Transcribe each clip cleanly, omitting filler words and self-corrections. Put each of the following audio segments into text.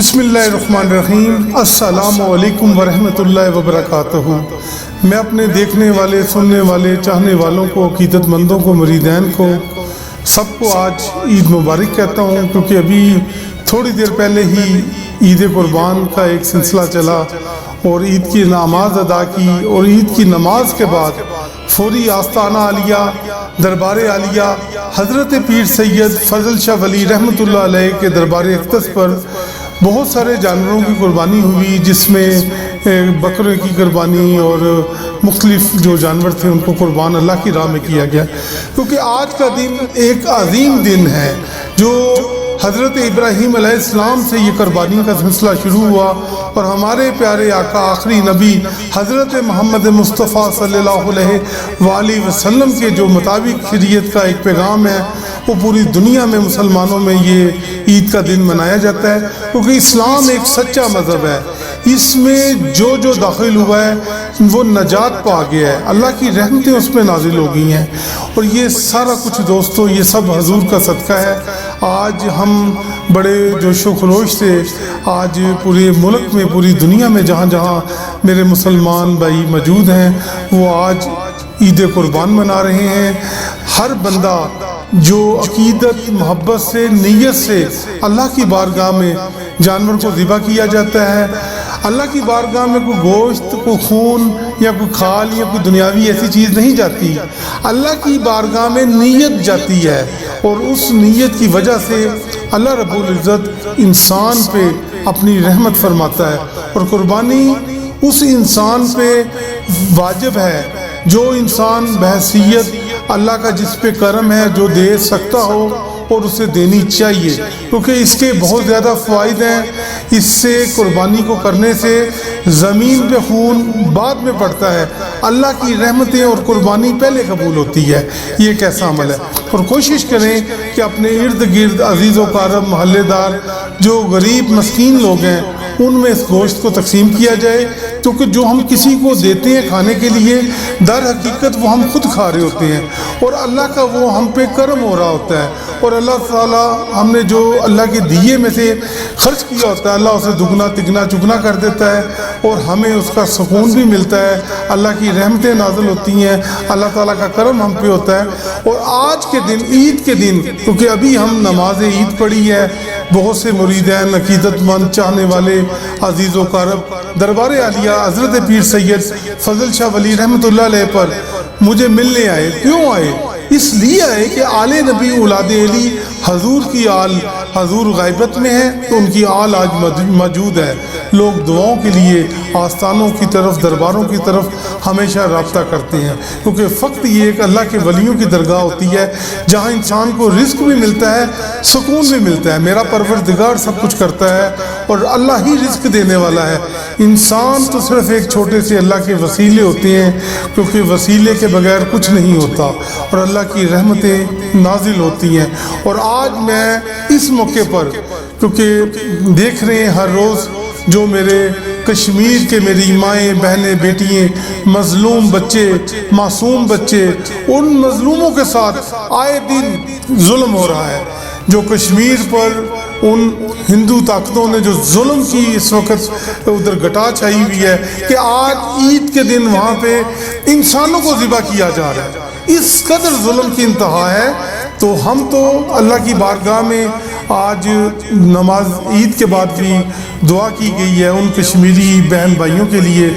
بسم اللہ الرحمن الرحیم۔ السلام علیکم ورحمۃ اللہ وبرکاتہ۔ میں اپنے دیکھنے والے، سننے والے، چاہنے والوں کو، عقیدت مندوں کو، مریدین کو، سب کو آج عید مبارک کہتا ہوں، کیونکہ ابھی تھوڑی دیر پہلے ہی عید قربان کا ایک سلسلہ چلا اور عید کی نماز ادا کی، اور عید کی نماز کے بعد فوری آستانہ عالیہ دربار عالیہ حضرت پیر سید فضل شاہ ولی رحمۃ اللہ علیہ کے دربار اقدس پر بہت سارے جانوروں کی قربانی ہوئی، جس میں بکرے کی قربانی اور مختلف جو جانور تھے ان کو قربان اللہ کی راہ میں کیا گیا، کیونکہ آج کا دن ایک عظیم دن ہے جو حضرت ابراہیم علیہ السلام سے یہ قربانی کا سلسلہ شروع ہوا، اور ہمارے پیارے آقا آخری نبی حضرت محمد مصطفیٰ صلی اللہ علیہ وآلہ وسلم کے جو مطابق شریعت کا ایک پیغام ہے وہ پوری دنیا میں مسلمانوں میں یہ عید کا دن منایا جاتا ہے، کیونکہ اسلام ایک سچا مذہب ہے۔ اس میں جو داخل ہوا ہے وہ نجات پا گیا ہے، اللہ کی رحمتیں اس میں نازل ہو گئی ہیں، اور یہ سارا کچھ دوستو یہ سب حضور کا صدقہ ہے۔ آج ہم بڑے جوش و خروش سے آج پورے ملک میں، پوری دنیا میں جہاں جہاں میرے مسلمان بھائی موجود ہیں وہ آج عید قربان منا رہے ہیں۔ ہر بندہ جو عقیدت، محبت سے، نیت سے اللہ کی بارگاہ میں جانور کو ذبح کیا جاتا ہے، اللہ کی بارگاہ میں کوئی گوشت، کوئی خون یا کوئی کھال یا کوئی دنیاوی ایسی چیز نہیں جاتی، اللہ کی بارگاہ میں نیت جاتی ہے، اور اس نیت کی وجہ سے اللہ رب العزت انسان پہ اپنی رحمت فرماتا ہے، اور قربانی اس انسان پہ واجب ہے جو انسان بحیثیت اللہ کا جس پہ کرم ہے جو دے سکتا ہو، اور اسے دینی چاہیے، کیونکہ اس کے بہت زیادہ فوائد ہیں۔ اس سے قربانی کو کرنے سے زمین پہ خون بعد میں پڑتا ہے، اللہ کی رحمتیں اور قربانی پہلے قبول ہوتی ہے۔ یہ ایک ایسا عمل ہے، اور کوشش کریں کہ اپنے ارد گرد عزیز و اقارب، محلے دار جو غریب مسکین لوگ ہیں ان میں اس گوشت کو تقسیم کیا جائے، کیونکہ جو ہم کسی کو دیتے ہیں کھانے کے لیے در حقیقت وہ ہم خود کھا رہے ہوتے ہیں، اور اللہ کا وہ ہم پہ کرم ہو رہا ہوتا ہے، اور اللہ تعالیٰ ہم نے جو اللہ کے دیے میں سے خرچ کیا ہوتا ہے اللہ اسے دگنا تگنا چگنا کر دیتا ہے، اور ہمیں اس کا سکون بھی ملتا ہے، اللہ کی رحمتیں نازل ہوتی ہیں، اللہ تعالیٰ کا کرم ہم پہ ہوتا ہے۔ اور آج کے دن، عید کے دن، کیونکہ ابھی ہم نماز عید پڑھی ہے، بہت سے مریدین، عقیدت مند، چاہنے والے، عزیز و اقارب دربار عالیہ حضرت پیر سید فضل شاہ ولی رحمۃ اللہ علیہ پر مجھے ملنے آئے۔ کیوں آئے؟ اس لیے آئے کہ آل نبی اولاد علی حضور کی آل حضور غیبت میں ہے، تو ان کی آل آج موجود ہے۔ لوگ دعاؤں کے لیے آستانوں کی طرف، درباروں کی طرف ہمیشہ رابطہ کرتے ہیں، کیونکہ فقط یہ ایک اللہ کے ولیوں کی درگاہ ہوتی ہے جہاں انسان کو رزق بھی ملتا ہے، سکون بھی ملتا ہے۔ میرا پروردگار سب کچھ کرتا ہے اور اللہ ہی رزق دینے والا ہے، انسان تو صرف ایک چھوٹے سے اللہ کے وسیلے ہوتے ہیں، کیونکہ وسیلے کے بغیر کچھ نہیں ہوتا، اور اللہ کی رحمتیں نازل ہوتی ہیں۔ اور آج میں اس موقع پر، کیونکہ دیکھ رہے ہیں ہر روز جو میرے کشمیر کے میری مائیں، بہنیں، بیٹیاں، مظلوم بچے، معصوم بچے، ان مظلوموں کے ساتھ آئے دن ظلم ہو رہا ہے، جو کشمیر پر ان ہندو طاقتوں نے جو ظلم کی اس وقت ادھر گٹا چھائی ہوئی ہے کہ آج عید کے دن وہاں پہ انسانوں کو ذبح کیا جا رہا ہے، اس قدر ظلم کی انتہا ہے۔ تو ہم تو اللہ کی بارگاہ میں آج نماز عید کے بعد بھی دعا کی گئی ہے ان کشمیری بہن بھائیوں کے لیے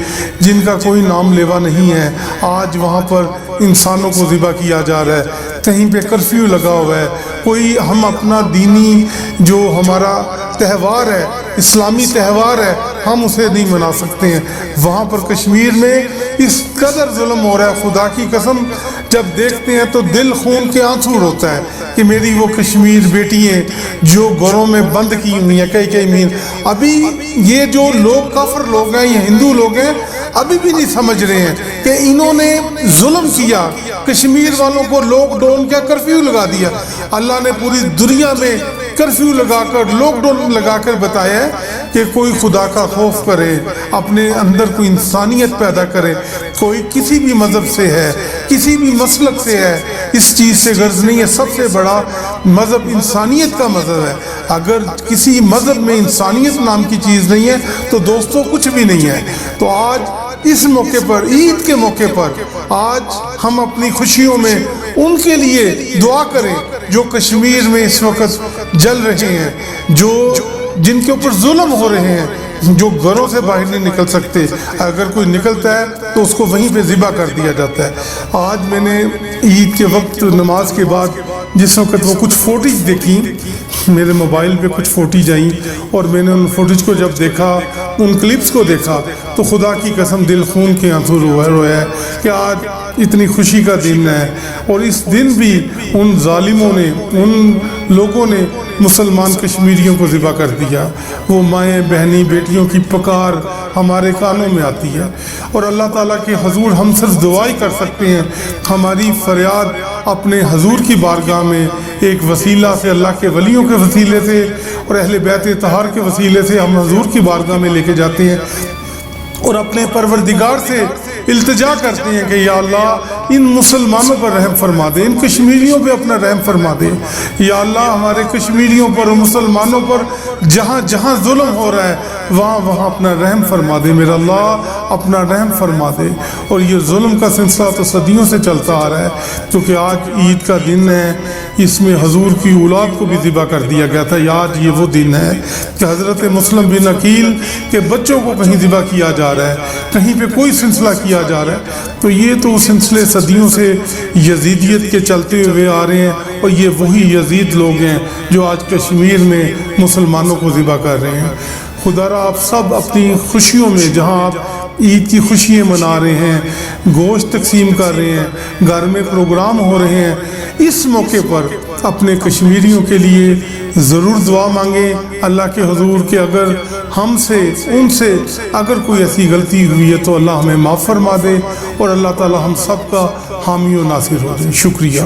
جن کا کوئی نام لیوا نہیں ہے، آج وہاں پر انسانوں کو ذبح کیا جا رہا ہے، کہیں پہ کرفیو لگا ہوا ہے، کوئی ہم اپنا دینی جو ہمارا تہوار ہے، اسلامی تہوار ہے، ہم اسے نہیں منا سکتے ہیں۔ وہاں پر کشمیر میں اس قدر ظلم ہو رہا ہے، خدا کی قسم جب دیکھتے ہیں تو دل خون کے آنسو روتا ہے کہ میری وہ کشمیر بیٹیاں جو گھروں میں بند کی ہوئی ہیں کئی مہینے، ابھی یہ جو لوگ کافر لوگ ہیں، یہ ہندو لوگ ہیں، ابھی بھی نہیں سمجھ رہے ہیں کہ انہوں نے ظلم کیا، کشمیر والوں کو لاک ڈاؤن کیا، کرفیو لگا دیا۔ اللہ نے پوری دنیا میں کرفیو لگا کر، لاک ڈاؤن لگا کر بتایا ہے کہ کوئی خدا کا خوف کرے، اپنے اندر کوئی انسانیت پیدا کرے، کوئی کسی بھی مذہب سے ہے، کسی بھی مسلک سے ہے، اس چیز سے غرض نہیں ہے۔ سب سے بڑا مذہب انسانیت کا مذہب ہے۔ اگر کسی مذہب میں انسانیت نام کی چیز نہیں ہے تو دوستوں کچھ بھی نہیں ہے۔ تو آج اس موقع پر، عید کے موقع پر، آج ہم اپنی خوشیوں میں ان کے لیے دعا کریں جو کشمیر میں اس وقت جل رہے ہیں، جن کے اوپر ظلم ہو رہے ہیں، جو گھروں سے باہر نہیں نکل سکتے، اگر کوئی نکلتا ہے تو اس کو وہیں پہ ذبح کر دیا جاتا ہے۔ آج میں نے عید کے وقت نماز کے بعد جس وقت وہ کچھ فوٹیج دیکھی، میرے موبائل پہ کچھ فوٹیج آئیں، اور میں نے ان فوٹیج کو جب دیکھا، ان کلپس کو دیکھا، تو خدا کی قسم دل خون کے آنسو رویا ہے کہ آج اتنی خوشی کا دن ہے، اور اس دن بھی ان ظالموں نے، ان لوگوں نے مسلمان کشمیریوں کو ذبح کر دیا۔ وہ مائیں بہنیں بیٹیوں کی پکار ہمارے کانوں میں آتی ہے، اور اللہ تعالیٰ کے حضور ہم صرف دعا ہی کر سکتے ہیں۔ ہماری فریاد اپنے حضور کی بارگاہ میں ایک وسیلہ سے، اللہ کے ولیوں کے وسیلے سے اور اہل بیت طہار کے وسیلے سے ہم حضور کی بارگاہ میں لے کے جاتے ہیں، اور اپنے پروردگار سے التجا کرتے ہیں کہ یا اللہ ان مسلمانوں پر رحم فرما دے، ان کشمیریوں پہ اپنا رحم فرما دے۔ یا اللہ ہمارے کشمیریوں پر اور مسلمانوں پر جہاں جہاں ظلم ہو رہا ہے وہاں وہاں اپنا رحم فرما دے، میرا اللہ اپنا رحم فرما دے۔ اور یہ ظلم کا سلسلہ تو صدیوں سے چلتا آ رہا ہے، کیونکہ آج عید کا دن ہے، اس میں حضور کی اولاد کو بھی ذبح کر دیا گیا تھا۔ آج یہ وہ دن ہے کہ حضرت مسلم بن عقیل کے بچوں کو کہیں ذبح کیا جا رہا ہے، کہیں پہ کوئی سلسلہ کیا جا رہا ہے۔ تو یہ تو سلسلے صدیوں سے یزیدیت کے چلتے ہوئے آ رہے ہیں، اور یہ وہی یزید لوگ ہیں جو آج کشمیر میں مسلمانوں کو ذبح کر رہے ہیں۔ خدا را آپ سب اپنی خوشیوں میں، جہاں آپ عید کی خوشیاں منا رہے ہیں، گوشت تقسیم کر رہے ہیں، گھر میں پروگرام ہو رہے ہیں، اس موقع پر اپنے کشمیریوں کے لیے ضرور دعا مانگیں اللہ کے حضور کہ اگر ہم سے، ان سے اگر کوئی ایسی غلطی ہوئی ہے تو اللہ ہمیں معاف فرما دے، اور اللہ تعالی ہم سب کا حامی و ناصر ہو جائے۔ شکریہ۔